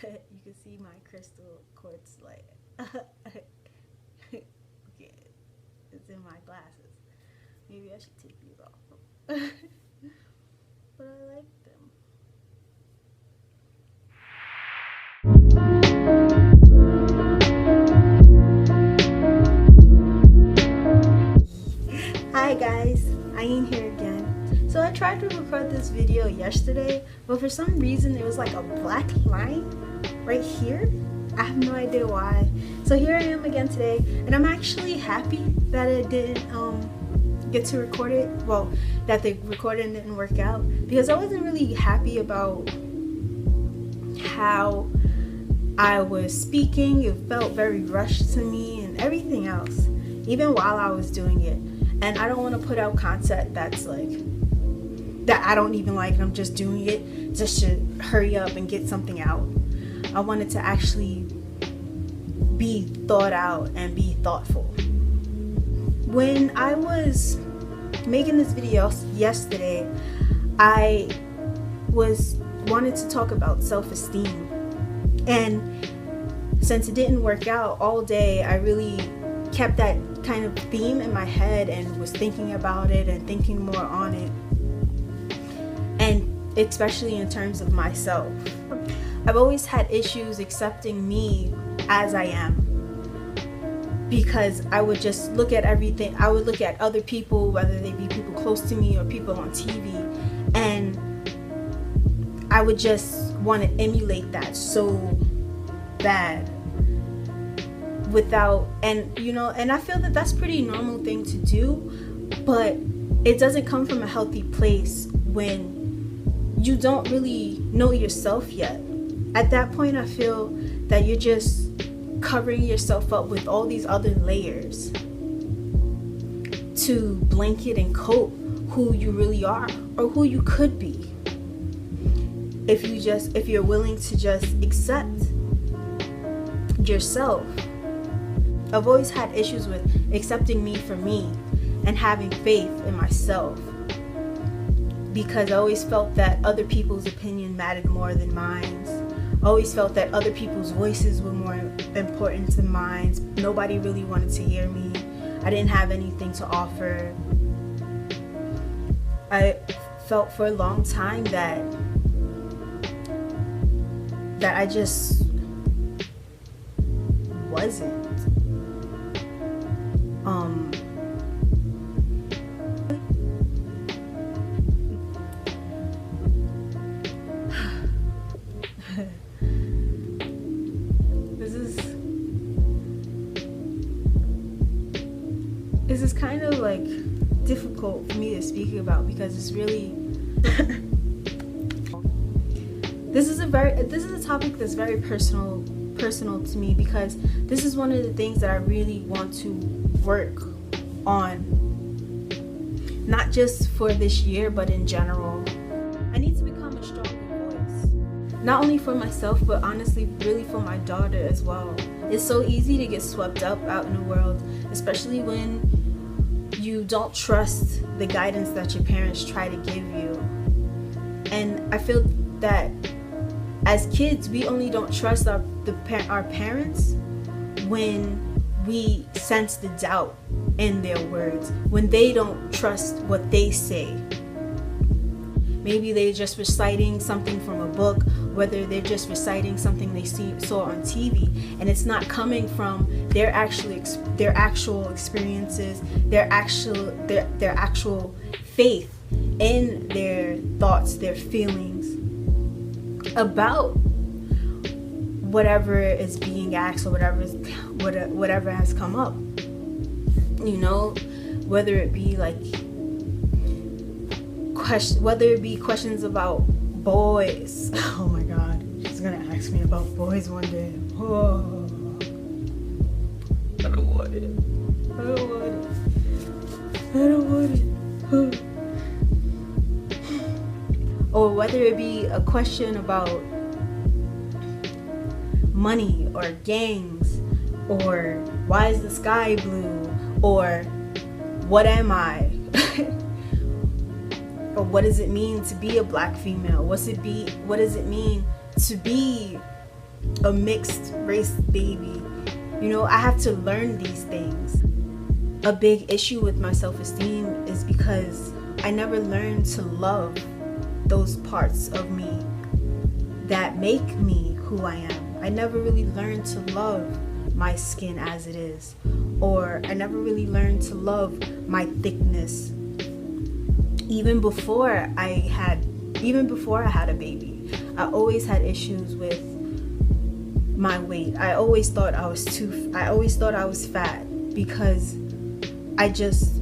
You can see my crystal quartz light. Okay, it's in my glasses. Maybe I should take these off. But I like them. Hi guys, Ayin here again. So I tried to record this video yesterday, but for some reason there was like a black line right here. I have no idea why. So here I am again today, and I'm actually happy that it didn't get to record it. Well, that the recording didn't work out, because I wasn't really happy about how I was speaking. It felt very rushed to me and everything else, even while I was doing it. And I don't want to put out content that's like that I don't even like, and I'm just doing it just to hurry up and get something out. I wanted to actually be thought out and be thoughtful. When I was making this video yesterday, I wanted to talk about self-esteem, and since it didn't work out all day, I really kept that kind of theme in my head and was thinking about it and thinking more on it, and especially in terms of myself. I've always had issues accepting me as I am, because I would just look at everything. I would look at other people, whether they be people close to me or people on TV, and I would just want to emulate that so bad. And I feel that that's a pretty normal thing to do, but it doesn't come from a healthy place when you don't really know yourself yet. At that point, I feel that you're just covering yourself up with all these other layers to blanket and coat who you really are, or who you could be, if you're willing to just accept yourself. I've always had issues with accepting me for me and having faith in myself, because I always felt that other people's opinion mattered more than mine. I always felt that other people's voices were more important than mine. Nobody really wanted to hear me. I didn't have anything to offer. I felt for a long time that I just wasn't. This is kind of like difficult for me to speak about, because it's really this is a topic that's very personal to me, because this is one of the things that I really want to work on, not just for this year but in general. I need to become a stronger voice, not only for myself but honestly really for my daughter as well. It's so easy to get swept up out in the world, especially when you don't trust the guidance that your parents try to give you. And I feel that as kids, we only don't trust our parents when we sense the doubt in their words, when they don't trust what they say. Maybe they're just reciting something from a book, whether they're just reciting something they saw on TV, and it's not coming from their actual experiences, their actual faith in their thoughts, their feelings about whatever is being asked, or whatever has come up. You know, whether it be questions about boys. Oh my God, she's gonna ask me about boys one day. Oh, I don't want it. Or whether it be a question about money or gangs, or why is the sky blue, or what am I? Or what does it mean to be a black female? What does it mean to be a mixed race baby. You know, I have to learn these things. A big issue with my self-esteem is because I never learned to love those parts of me that make me who I am. I never really learned to love my skin as it is, or I never really learned to love my thickness. Even before I had a baby, I always had issues with my weight. I always thought I was fat because I just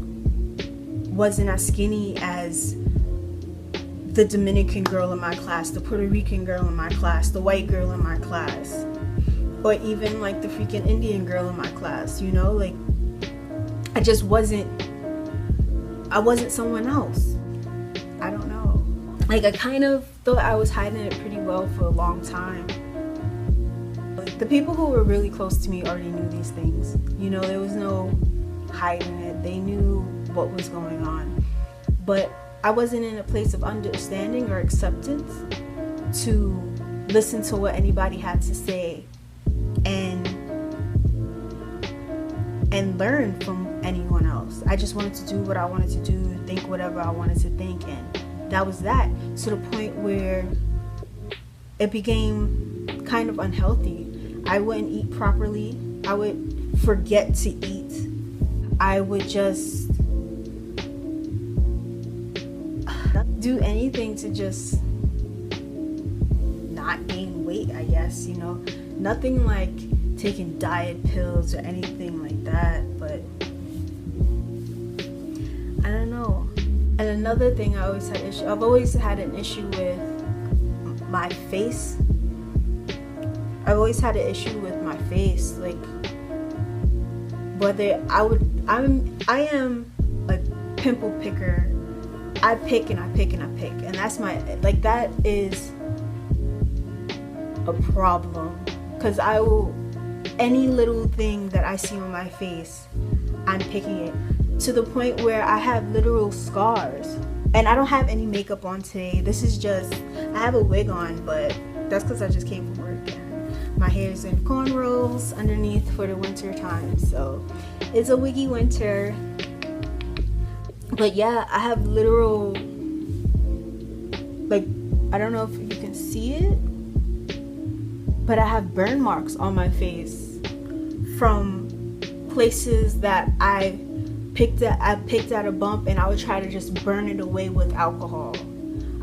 wasn't as skinny as the Dominican girl in my class, the Puerto Rican girl in my class, the white girl in my class, or even like the freaking Indian girl in my class, you know? Like, I wasn't someone else. I don't know. Like, I kind of thought I was hiding it pretty well for a long time. The people who were really close to me already knew these things. You know, there was no hiding it. They knew what was going on. But I wasn't in a place of understanding or acceptance to listen to what anybody had to say and learn from anyone else. I just wanted to do what I wanted to do, think whatever I wanted to think, and that was that. To the point where it became kind of unhealthy. I wouldn't eat properly. I would forget to eat. I would just do anything to just not gain weight, I guess, you know. Nothing like taking diet pills or anything like that, but I don't know. And another thing I've always had an issue with my face. I've always had an issue with my face, like whether I am a pimple picker. I pick and I pick and I pick, and that's that is a problem, because any little thing that I see on my face, I'm picking it, to the point where I have literal scars. And I don't have any makeup on today. This is just, I have a wig on, but that's because I just came from work and my hair is in cornrows underneath for the winter time, so it's a wiggy winter. But yeah, I have literal, like, I don't know if you can see it, but I have burn marks on my face from places that I picked at a bump, and I would try to just burn it away with alcohol.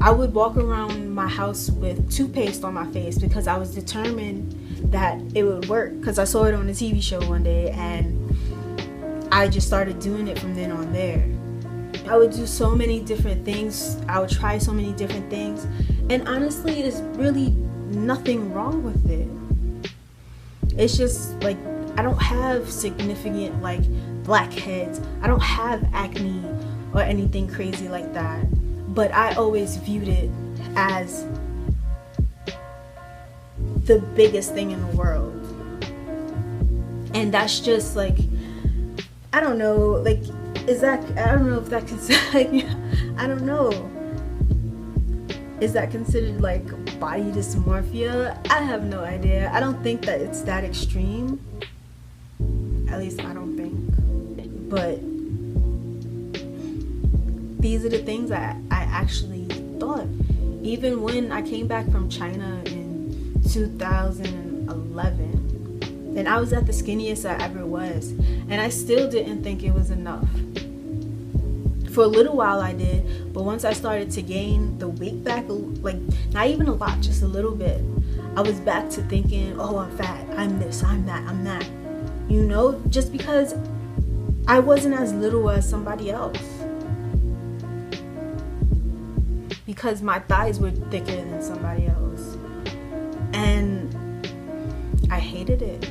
I would walk around my house with toothpaste on my face because I was determined that it would work, because I saw it on a TV show one day and I just started doing it from then on there. I would do so many different things. I would try so many different things, and honestly, there's really nothing wrong with it. It's just like, I don't have significant like blackheads. I don't have acne or anything crazy like that, but I always viewed it as the biggest thing in the world. And that's just like, I don't know, like, is that, I don't know if that considered, I don't know, is that considered like body dysmorphia? I have no idea. I don't think that it's that extreme. At least I don't think. But these are the things that I actually thought. Even when I came back from China in 2011, and I was at the skinniest I ever was, and I still didn't think it was enough. For a little while I did, but once I started to gain the weight back, like not even a lot, just a little bit, I was back to thinking, oh, I'm fat, I'm this, I'm that, I'm that. You know, just because I wasn't as little as somebody else. Because my thighs were thicker than somebody else. And I hated it.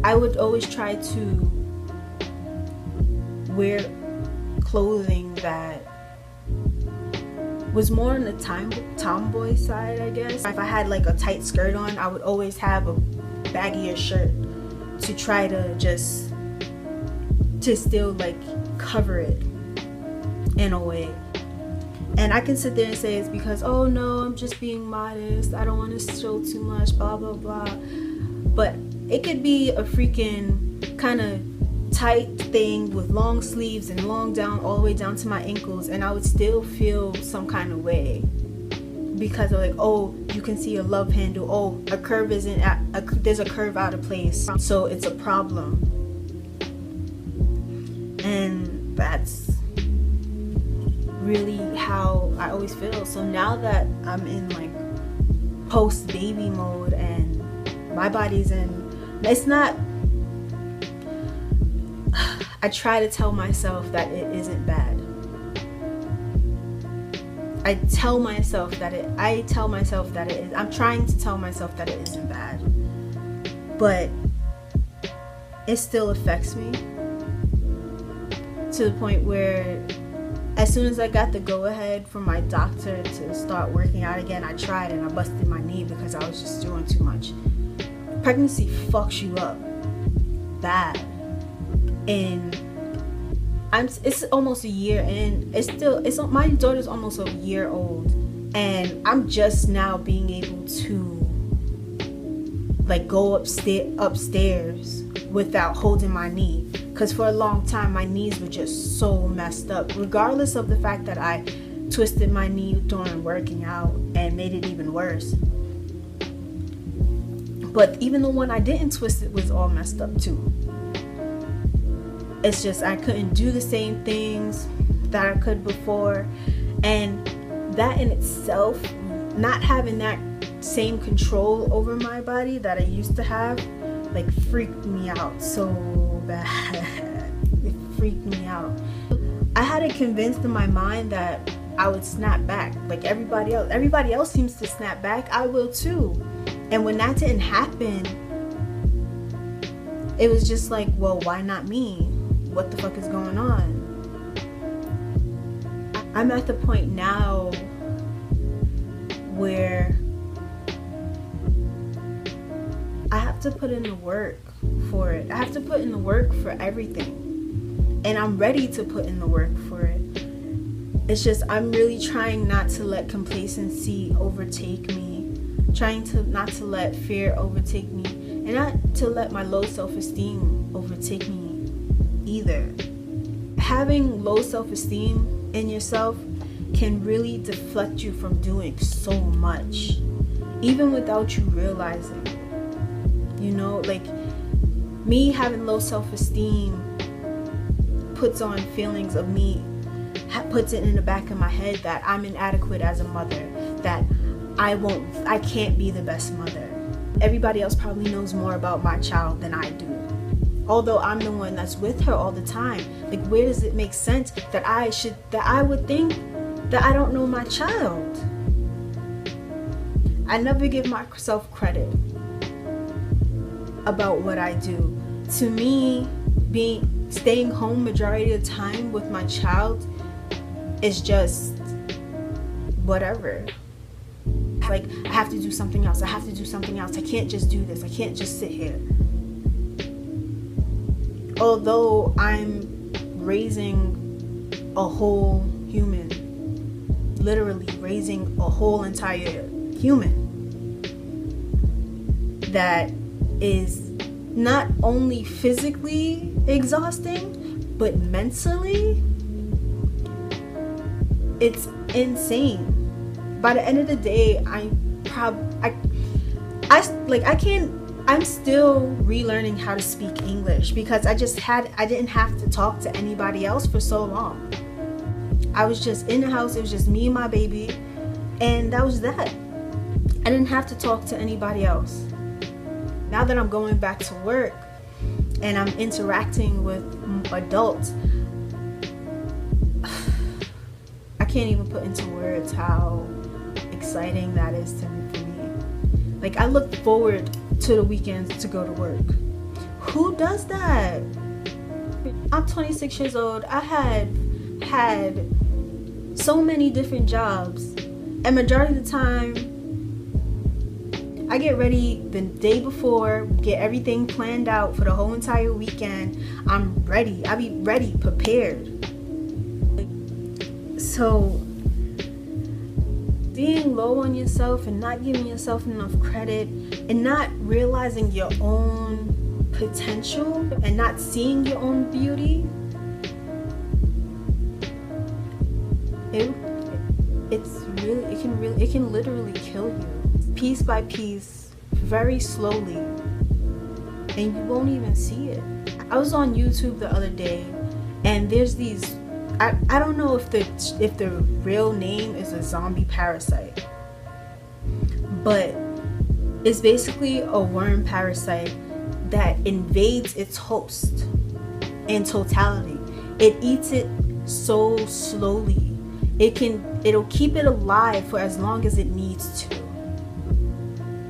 I would always try to wear clothing that was more on the tomboy side, I guess. If I had like a tight skirt on, I would always have a baggier shirt to try to still like cover it in a way. And I can sit there and say it's because, oh no, I'm just being modest, I don't want to show too much, blah blah blah. But it could be a freaking kind of tight thing with long sleeves and long down all the way down to my ankles, and I would still feel some kind of way because of like, oh, you can see a love handle, oh, a curve isn't there's a curve out of place, so it's a problem. And that's really how I always feel. So now that I'm in like post baby mode and my body's in, it's not, I try to tell myself that it isn't bad. I tell myself that it is. I'm trying to tell myself that it isn't bad, but it still affects me to the point where as soon as I got the go-ahead from my doctor to start working out again, I tried and I busted my knee because I was just doing too much. Pregnancy fucks you up bad. And it's almost a year in. My daughter's almost a year old, and I'm just now being able to like go upstairs without holding my knee, because for a long time my knees were just so messed up, regardless of the fact that I twisted my knee during working out and made it even worse. But even the one I didn't twist, it was all messed up too. It's just I couldn't do the same things that I could before, and that in itself, not having that same control over my body that I used to have, like freaked me out so bad. It freaked me out. I had it convinced in my mind that I would snap back like everybody else. Everybody else seems to snap back, I will too. And when that didn't happen, it was just like, well, why not me? What the fuck is going on? I'm at the point now where I have to put in the work for it. I have to put in the work for everything. And I'm ready to put in the work for it. It's just I'm really trying not to let complacency overtake me. Trying to not to let fear overtake me. And not to let my low self-esteem overtake me either. Having low self-esteem in yourself can really deflect you from doing so much, even without you realizing. You know, like me having low self-esteem puts on feelings of me, puts it in the back of my head that I'm inadequate as a mother, that I can't be the best mother. Everybody else probably knows more about my child than I do, although I'm the one that's with her all the time. Like, where does it make sense that I would think that I don't know my child? I never give myself credit about what I do. To me, staying home majority of the time with my child is just whatever. Like, I have to do something else. I have to do something else. I can't just do this. I can't just sit here. Although I'm raising a whole human, literally raising a whole entire human that is not only physically exhausting, but mentally, it's insane. By the end of the day, I'm still relearning how to speak English because I didn't have to talk to anybody else for so long. I was just in the house, it was just me and my baby, and that was that. I didn't have to talk to anybody else. Now that I'm going back to work and I'm interacting with adults, I can't even put into words how exciting that is for me. Like, I look forward to the weekends to go to work. Who does that? I'm 26 years old. I had so many different jobs, and majority of the time I get ready the day before, get everything planned out for the whole entire weekend. I'm ready. I be ready, prepared. So being low on yourself and not giving yourself enough credit and not realizing your own potential and not seeing your own beauty, it can literally kill you piece by piece, very slowly, and you won't even see it. I was on YouTube the other day, and there's these, I don't know if the real name is a zombie parasite, but it's basically a worm parasite that invades its host in totality. It eats it so slowly. It'll keep it alive for as long as it needs to.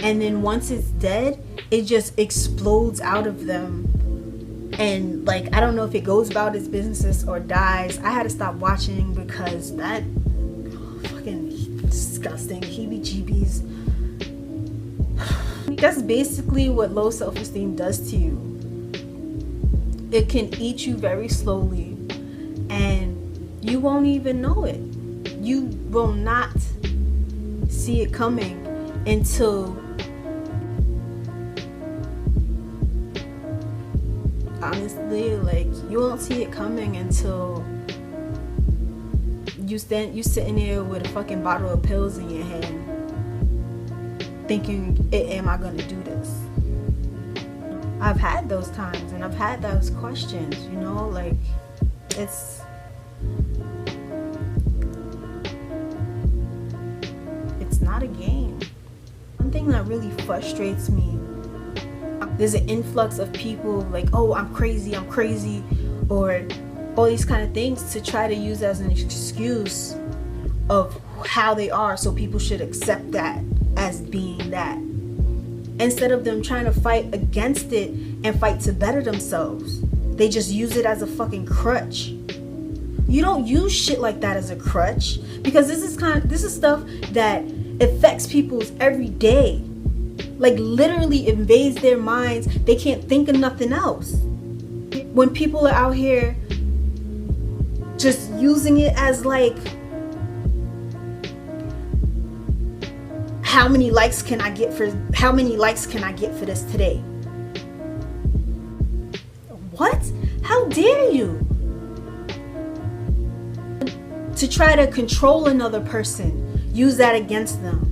And then once it's dead, it just explodes out of them. And like, I don't know if it goes about its business or dies. I had to stop watching because that fucking disgusting, heebie-jeebies. That's basically what low self-esteem does to you. It can eat you very slowly and you won't even know it. You will not see it coming until, honestly, like, you won't see it coming until you sitting there with a fucking bottle of pills in your hand thinking, am I gonna do this? I've had those times and I've had those questions, you know, like, it's not a game. One thing that really frustrates me, there's an influx of people like, oh, I'm crazy, or all these kind of things to try to use as an excuse of how they are, so people should accept that as being that, instead of them trying to fight against it and fight to better themselves. They just use it as a fucking crutch. You don't use shit like that as a crutch, because this is stuff that affects people's every day. Like, literally invades their minds. They can't think of nothing else. When people are out here just using it as like, how many likes can I get for this today? What? How dare you? To try to control another person. Use that against them.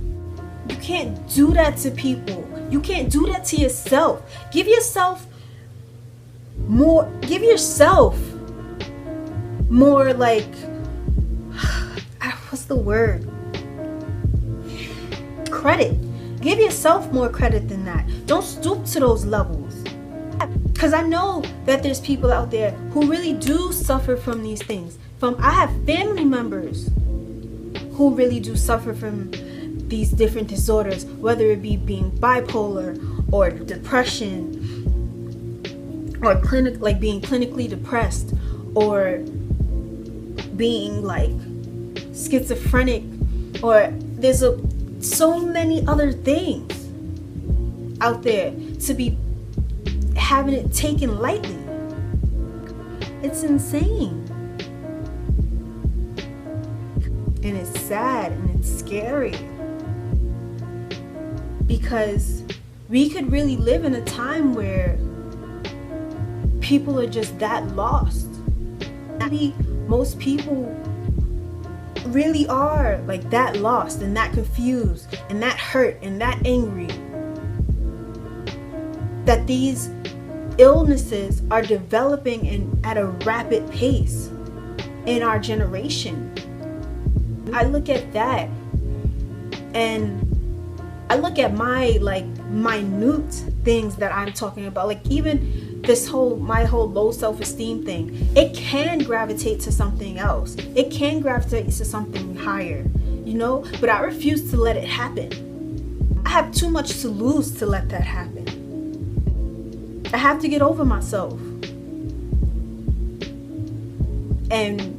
You can't do that to people. You can't do that to yourself. Give yourself more like, what's the word? Credit. Give yourself more credit than that. Don't stoop to those levels. Because I know that there's people out there who really do suffer from these things. I have family members who really do suffer from these different disorders, whether it be being bipolar or depression, or being clinically depressed, or being like schizophrenic, or there's so many other things out there to be having it taken lightly. It's insane. And it's sad and it's scary, because we could really live in a time where people are just that lost. Maybe most people really are like that lost and that confused and that hurt and that angry, that these illnesses are developing at a rapid pace in our generation. I look at that and I look at my like minute things that I'm talking about, like even my whole low self-esteem thing. It can gravitate to something else. It can gravitate to something higher, you know, but I refuse to let it happen. I have too much to lose to let that happen. I have to get over myself and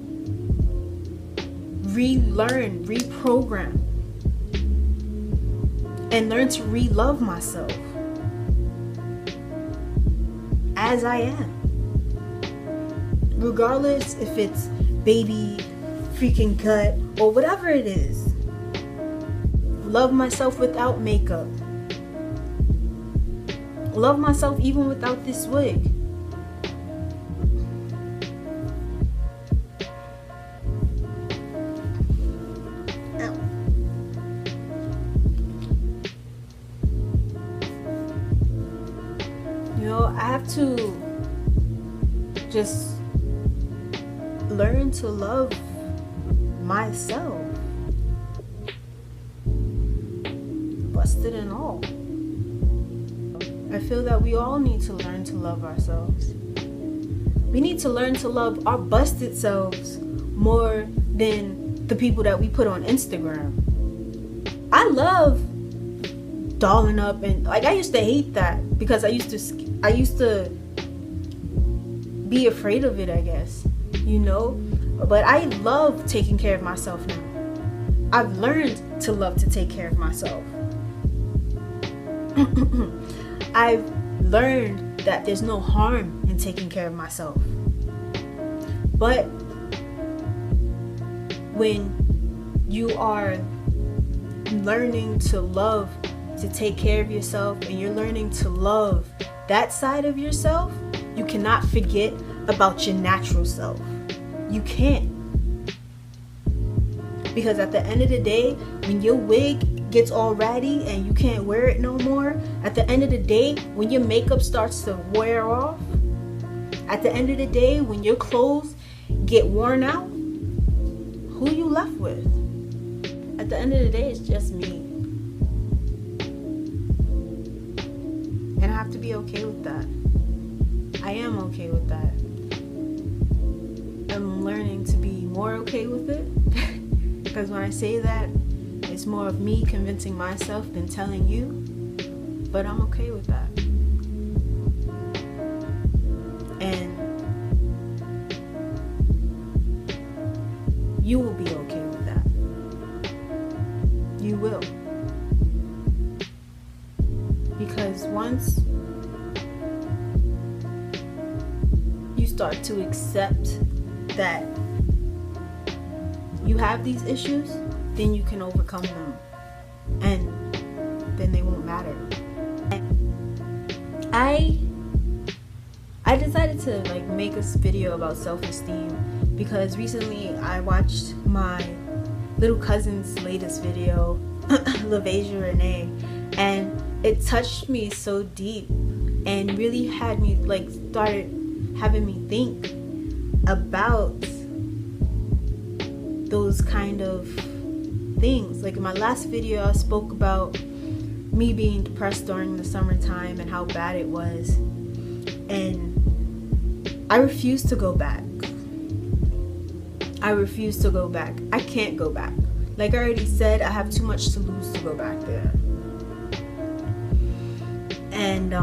relearn, reprogram, and learn to re-love myself as I am, regardless if it's baby freaking gut or whatever it is. love myself without makeup. Love myself even without this wig. You know, I have to just learn to love myself. Busted and all. I feel that we all need to learn to love ourselves. We need to learn to love our busted selves more than the people that we put on Instagram. I love dolling up, and like I used to hate that because I used to be afraid of it, I guess, you know. But I love taking care of myself now. I've learned to love to take care of myself. I've learned that there's no harm in taking care of myself. But when you are learning to love to take care of yourself, and you're learning to love that side of yourself, you cannot forget about your natural self. You can't. Because at the end of the day, when your wig gets all ratty and you can't wear it no more, at the end of the day, when your makeup starts to wear off, at the end of the day, when your clothes get worn out, who you left with? At the end of the day, it's just me. And I have to be okay with that. I am okay with that. I'm learning to be more okay with it. Because when I say that, it's more of me convincing myself than telling you. But I'm okay with that. And you will be okay with that. You will. Because once you start to accept that you have these issues, then you can overcome them, and then they won't matter. I decided to like make this video about self-esteem because recently I watched my little cousin's latest video, LaVasia Renee, and it touched me so deep and really had me like started having me think about those kind of things. Like in my last video, I spoke about me being depressed during the summertime and how bad it was, and I refuse to go back. I refuse to go back. I can't go back. Like I already said, I have too much to lose to go back there. And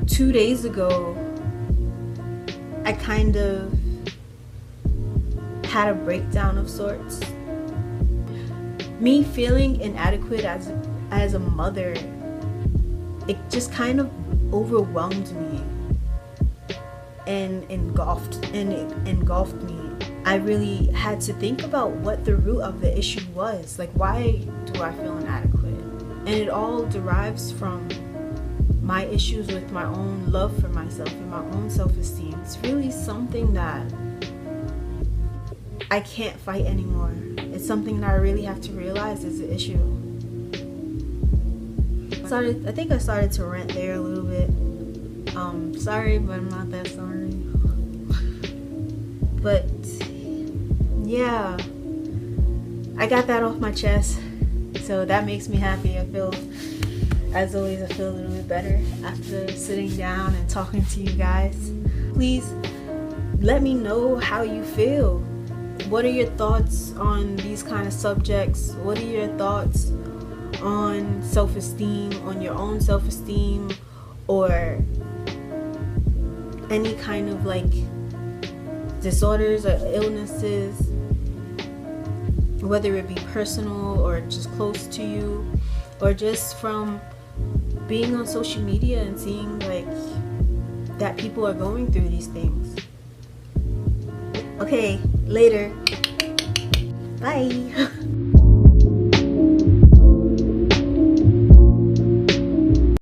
2 days ago, I kind of had a breakdown of sorts. Me feeling inadequate as a mother, it just kind of overwhelmed me and engulfed me. I really had to think about what the root of the issue was. Like, why do I feel inadequate? And it all derives from my issues with my own love for myself and my own self-esteem. It's really something that I can't fight anymore. It's something that I really have to realize is an issue. I think I started to rant there a little bit. Sorry, but I'm not that sorry. But yeah, I got that off my chest, so that makes me happy. I feel, as always, I feel a little bit better after sitting down and talking to you guys. Please let me know how you feel. What are your thoughts on these kind of subjects? What are your thoughts on self-esteem, on your own self-esteem, or any kind of like disorders or illnesses, whether it be personal or just close to you, or just from being on social media and seeing like that people are going through these things. Okay, later. Bye.